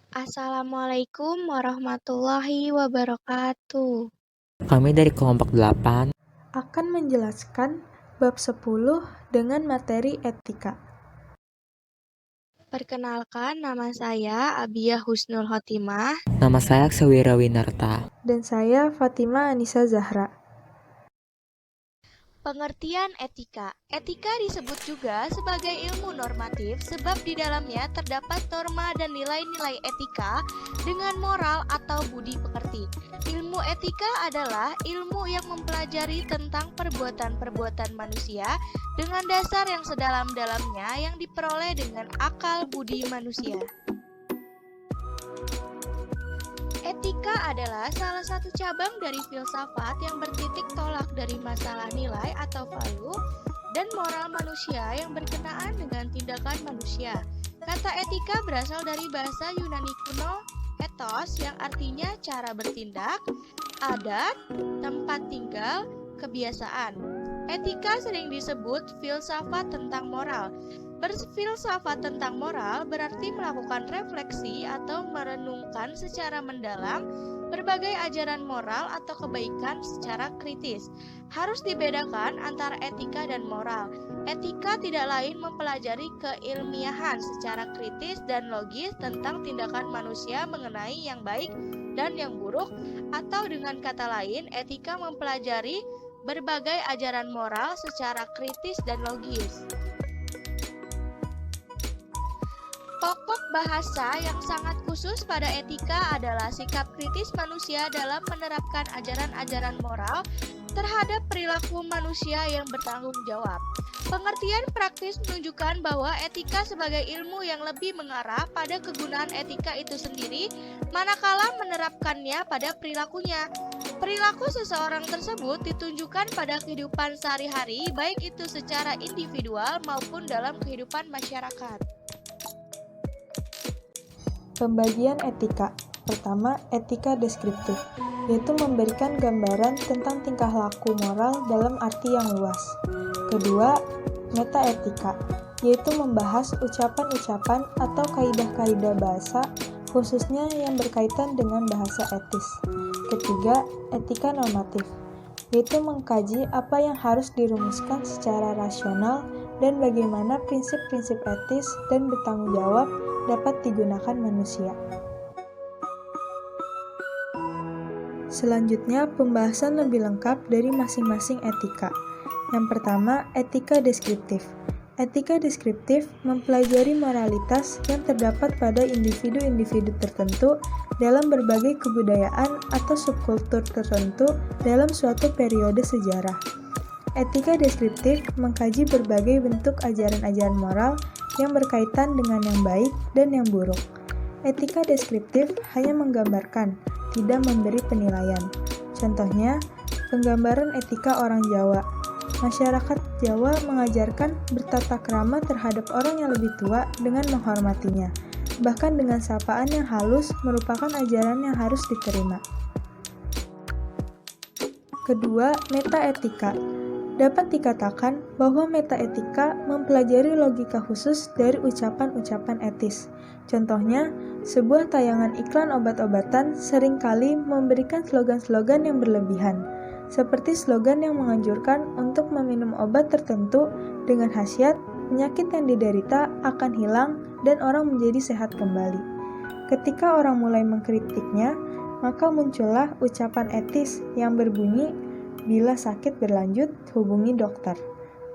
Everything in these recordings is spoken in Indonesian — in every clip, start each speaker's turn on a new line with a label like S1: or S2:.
S1: Assalamualaikum warahmatullahi wabarakatuh.
S2: Kami dari kelompok 8
S3: akan menjelaskan bab 10 dengan materi etika.
S1: Perkenalkan, nama saya Abiyah Husnul Khotimah.
S2: Nama saya Aksawira Winarta.
S3: Dan saya Fatima Anissa Zahra.
S1: Pengertian etika. Etika disebut juga sebagai ilmu normatif sebab di dalamnya terdapat norma dan nilai-nilai etika dengan moral atau budi pekerti. Ilmu etika adalah ilmu yang mempelajari tentang perbuatan-perbuatan manusia dengan dasar yang sedalam-dalamnya yang diperoleh dengan akal budi manusia. Etika adalah salah satu cabang dari filsafat yang bertitik tolak dari masalah nilai atau value dan moral manusia yang berkenaan dengan tindakan manusia. Kata etika berasal dari bahasa Yunani kuno ethos yang artinya cara bertindak, adat, tempat tinggal, kebiasaan. Etika sering disebut filsafat tentang moral. Berfilsafat tentang moral berarti melakukan refleksi atau merenungkan secara mendalam berbagai ajaran moral atau kebaikan secara kritis. Harus dibedakan antara etika dan moral. Etika tidak lain mempelajari keilmiahan secara kritis dan logis tentang tindakan manusia mengenai yang baik dan yang buruk, atau dengan kata lain, etika mempelajari berbagai ajaran moral secara kritis dan logis. Pokok bahasa yang sangat khusus pada etika adalah sikap kritis manusia dalam menerapkan ajaran-ajaran moral terhadap perilaku manusia yang bertanggung jawab. Pengertian praktis menunjukkan bahwa etika sebagai ilmu yang lebih mengarah pada kegunaan etika itu sendiri, manakala menerapkannya pada perilakunya. Perilaku seseorang tersebut ditunjukkan pada kehidupan sehari-hari, baik itu secara individual maupun dalam kehidupan masyarakat.
S3: Pembagian etika. Pertama, etika deskriptif, yaitu memberikan gambaran tentang tingkah laku moral dalam arti yang luas. Kedua, metaetika, yaitu membahas ucapan-ucapan atau kaidah-kaidah bahasa, khususnya yang berkaitan dengan bahasa etis. Ketiga, etika normatif, yaitu mengkaji apa yang harus dirumuskan secara rasional dan bagaimana prinsip-prinsip etis dan bertanggung jawab dapat digunakan manusia. Selanjutnya, pembahasan lebih lengkap dari masing-masing etika. Yang pertama, etika deskriptif. Etika deskriptif mempelajari moralitas yang terdapat pada individu-individu tertentu dalam berbagai kebudayaan atau subkultur tertentu dalam suatu periode sejarah. Etika deskriptif mengkaji berbagai bentuk ajaran-ajaran moral yang berkaitan dengan yang baik dan yang buruk. Etika deskriptif hanya menggambarkan, tidak memberi penilaian. Contohnya, penggambaran etika orang Jawa. Masyarakat Jawa mengajarkan bertata krama terhadap orang yang lebih tua dengan menghormatinya. Bahkan dengan sapaan yang halus merupakan ajaran yang harus diterima. Kedua, metaetika. Dapat dikatakan bahwa metaetika mempelajari logika khusus dari ucapan-ucapan etis. Contohnya, sebuah tayangan iklan obat-obatan seringkali memberikan slogan-slogan yang berlebihan, seperti slogan yang menganjurkan untuk meminum obat tertentu dengan khasiat penyakit yang diderita akan hilang dan orang menjadi sehat kembali. Ketika orang mulai mengkritiknya, maka muncullah ucapan etis yang berbunyi, bila sakit berlanjut, hubungi dokter.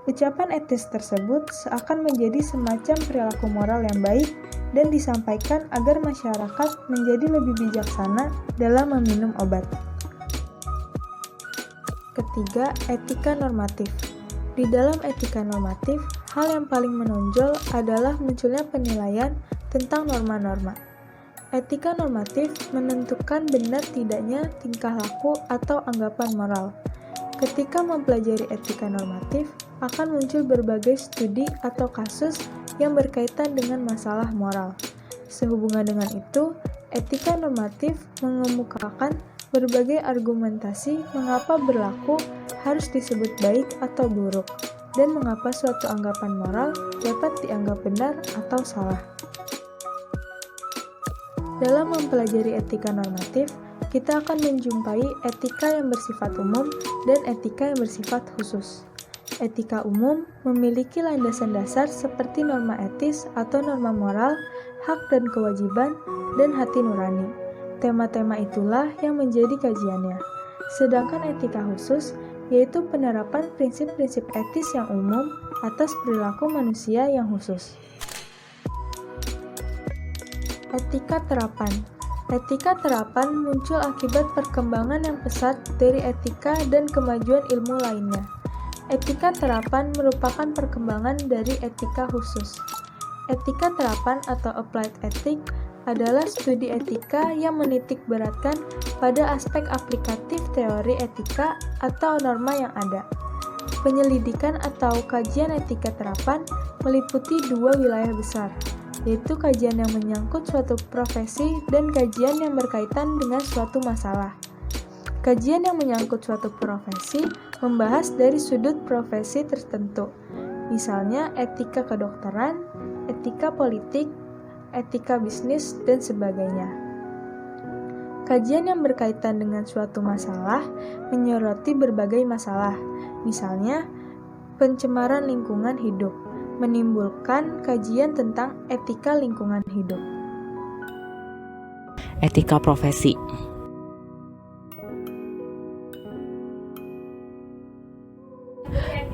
S3: Ucapan etis tersebut seakan menjadi semacam perilaku moral yang baik dan disampaikan agar masyarakat menjadi lebih bijaksana dalam meminum obat. Ketiga, etika normatif. Di dalam etika normatif, hal yang paling menonjol adalah munculnya penilaian tentang norma-norma. Etika normatif menentukan benar tidaknya tingkah laku atau anggapan moral. Ketika mempelajari etika normatif, akan muncul berbagai studi atau kasus yang berkaitan dengan masalah moral. Sehubungan dengan itu, etika normatif mengemukakan berbagai argumentasi mengapa berlaku harus disebut baik atau buruk, dan mengapa suatu anggapan moral dapat dianggap benar atau salah. dalam mempelajari etika normatif, kita akan menjumpai etika yang bersifat umum dan etika yang bersifat khusus. Etika umum memiliki landasan dasar seperti norma etis atau norma moral, hak dan kewajiban, dan hati nurani. Tema-tema itulah yang menjadi kajiannya. Sedangkan etika khusus yaitu penerapan prinsip-prinsip etis yang umum atas perilaku manusia yang khusus. Etika terapan. Etika terapan muncul akibat perkembangan yang pesat dari etika dan kemajuan ilmu lainnya. Etika terapan merupakan perkembangan dari etika khusus. Etika terapan atau applied ethic adalah studi etika yang menitik beratkan pada aspek aplikatif teori etika atau norma yang ada. Penyelidikan atau kajian etika terapan meliputi dua wilayah besar, yaitu kajian yang menyangkut suatu profesi dan kajian yang berkaitan dengan suatu masalah. Kajian yang menyangkut suatu profesi membahas dari sudut profesi tertentu, misalnya etika kedokteran, etika politik, etika bisnis, dan sebagainya. Kajian yang berkaitan dengan suatu masalah menyoroti berbagai masalah, misalnya pencemaran lingkungan hidup, menimbulkan kajian tentang etika lingkungan hidup.
S2: Etika profesi.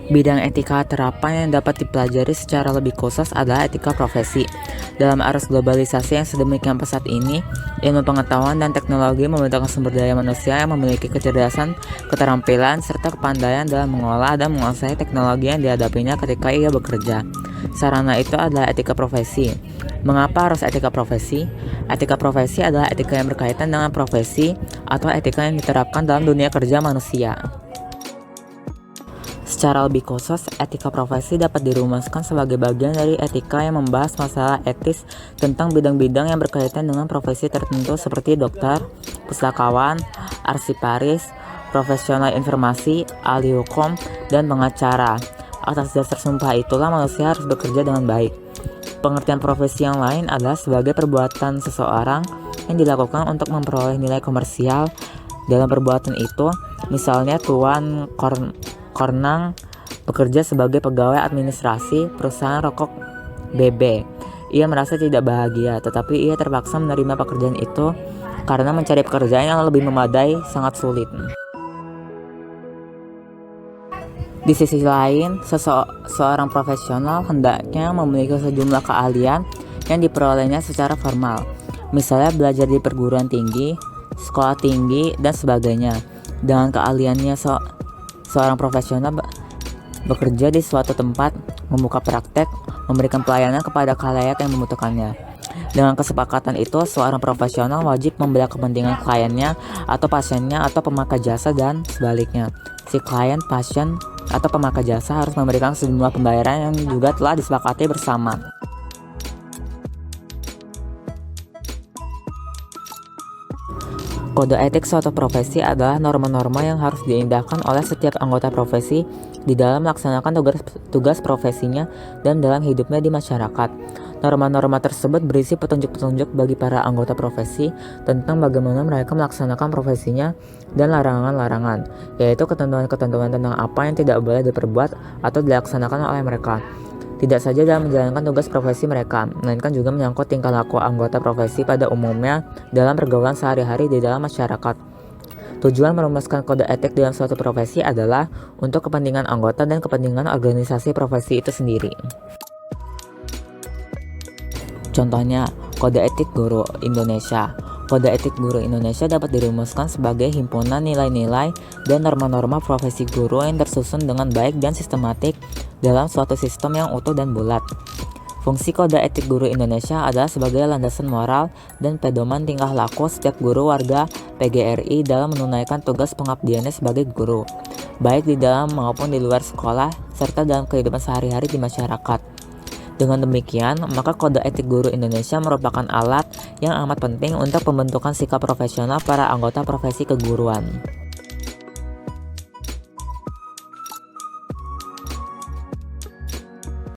S2: Bidang etika terapan yang dapat dipelajari secara lebih khusus adalah etika profesi. Dalam arus globalisasi yang sedemikian pesat ini, ilmu pengetahuan dan teknologi membutuhkan sumber daya manusia yang memiliki kecerdasan, keterampilan, serta kepandaian dalam mengolah dan menguasai teknologi yang dihadapinya ketika ia bekerja. Sarana itu adalah etika profesi. Mengapa harus etika profesi? Etika profesi adalah etika yang berkaitan dengan profesi atau etika yang diterapkan dalam dunia kerja manusia. Secara lebih khusus, etika profesi dapat dirumuskan sebagai bagian dari etika yang membahas masalah etis tentang bidang-bidang yang berkaitan dengan profesi tertentu seperti dokter, pustakawan, arsiparis, profesional informasi, ahli hukum, dan pengacara. Atas dasar sumpah itulah manusia harus bekerja dengan baik. Pengertian profesi yang lain adalah sebagai perbuatan seseorang yang dilakukan untuk memperoleh nilai komersial. Dalam perbuatan itu, misalnya Tuan Kornang bekerja sebagai pegawai administrasi perusahaan rokok BB. Ia merasa tidak bahagia, tetapi ia terpaksa menerima pekerjaan itu karena mencari pekerjaan yang lebih memadai sangat sulit. Di sisi lain, seorang profesional hendaknya memiliki sejumlah keahlian yang diperolehnya secara formal, misalnya belajar di perguruan tinggi, sekolah tinggi, dan sebagainya. Dengan keahliannya, seorang profesional bekerja di suatu tempat, membuka praktek, memberikan pelayanan kepada khalayak yang membutuhkannya. Dengan kesepakatan itu, seorang profesional wajib membela kepentingan kliennya atau pasiennya atau pemakai jasa dan sebaliknya. Si klien, pasien, atau pemakai jasa harus memberikan sejumlah pembayaran yang juga telah disepakati bersama. Kode etik suatu profesi adalah norma-norma yang harus diindahkan oleh setiap anggota profesi di dalam melaksanakan tugas profesinya dan dalam hidupnya di masyarakat. Norma-norma tersebut berisi petunjuk-petunjuk bagi para anggota profesi tentang bagaimana mereka melaksanakan profesinya dan larangan-larangan, yaitu ketentuan-ketentuan tentang apa yang tidak boleh diperbuat atau dilaksanakan oleh mereka. Tidak saja dalam menjalankan tugas profesi mereka, melainkan juga menyangkut tingkah laku anggota profesi pada umumnya dalam pergaulan sehari-hari di dalam masyarakat. Tujuan merumuskan kode etik dalam suatu profesi adalah untuk kepentingan anggota dan kepentingan organisasi profesi itu sendiri. Contohnya, Kode Etik Guru Indonesia. Kode Etik Guru Indonesia dapat dirumuskan sebagai himpunan nilai-nilai dan norma-norma profesi guru yang tersusun dengan baik dan sistematik dalam suatu sistem yang utuh dan bulat. Fungsi Kode Etik Guru Indonesia adalah sebagai landasan moral dan pedoman tingkah laku setiap guru warga PGRI dalam menunaikan tugas pengabdiannya sebagai guru, baik di dalam maupun di luar sekolah, serta dalam kehidupan sehari-hari di masyarakat. Dengan demikian, maka Kode Etik Guru Indonesia merupakan alat yang amat penting untuk pembentukan sikap profesional para anggota profesi keguruan.